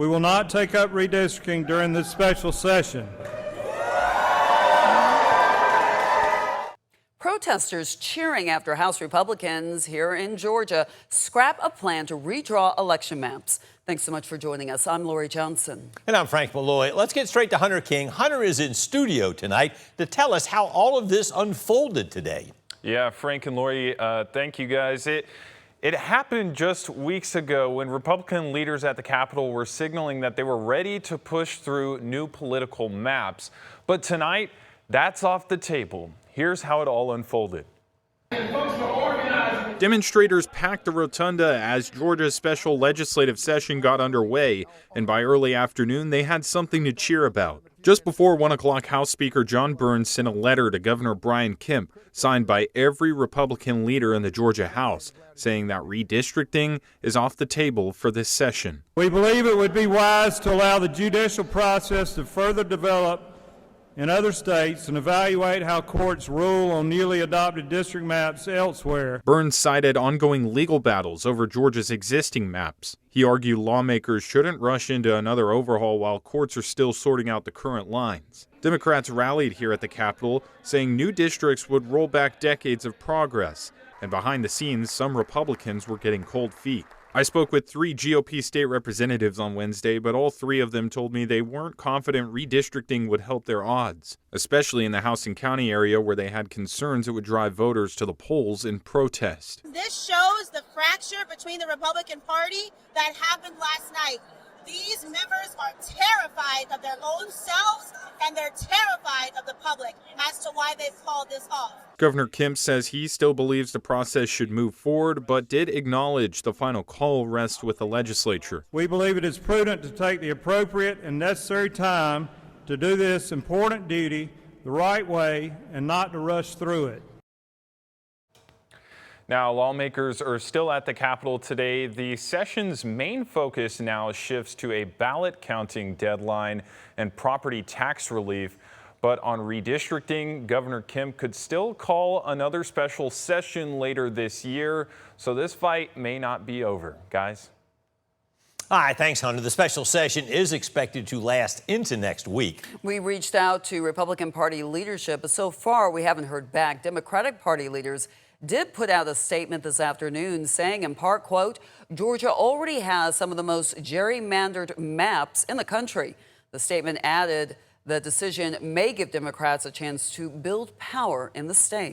We will not take up redistricting during this special session. Protesters cheering after House Republicans here in Georgia scrap a plan to redraw election maps. Thanks so much for joining us. I'm Lori Johnson. And I'm Frank Malloy. Let's get straight to Hunter King. Hunter is in studio tonight to tell us how all of this unfolded today. Yeah, Frank and Lori, thank you guys. It happened just weeks ago when Republican leaders at the Capitol were signaling that they were ready to push through new political maps. But tonight, that's off the table. Here's how it all unfolded. Demonstrators packed the rotunda as Georgia's special legislative session got underway, and by early afternoon, they had something to cheer about. Just before 1 o'clock, House Speaker John Burns sent a letter to Governor Brian Kemp, signed by every Republican leader in the Georgia House, saying that redistricting is off the table for this session. We believe it would be wise to allow the judicial process to further develop in other states and evaluate how courts rule on newly adopted district maps elsewhere. Burns cited ongoing legal battles over Georgia's existing maps. He argued lawmakers shouldn't rush into another overhaul while courts are still sorting out the current lines. Democrats rallied here at the Capitol, saying new districts would roll back decades of progress. And behind the scenes, some Republicans were getting cold feet. I spoke with 3 GOP state representatives on Wednesday, but all 3 of them told me they weren't confident redistricting would help their odds, especially in the House and County area where they had concerns it would drive voters to the polls in protest. This shows the fracture between the Republican Party that happened last night. These members are terrified of their own selves, and they're terrified of the public as to why they've called this off. Governor Kemp says he still believes the process should move forward, but did acknowledge the final call rests with the legislature. We believe it is prudent to take the appropriate and necessary time to do this important duty the right way and not to rush through it. Now, lawmakers are still at the Capitol today. The session's main focus now shifts to a ballot counting deadline and property tax relief. But on redistricting, Governor Kemp could still call another special session later this year. So this fight may not be over. Guys? All right, thanks, Hunter. The special session is expected to last into next week. We reached out to Republican Party leadership, but so far we haven't heard back. Democratic Party leaders did put out a statement this afternoon saying in part, quote, Georgia already has some of the most gerrymandered maps in the country. The statement added the decision may give Democrats a chance to build power in the state.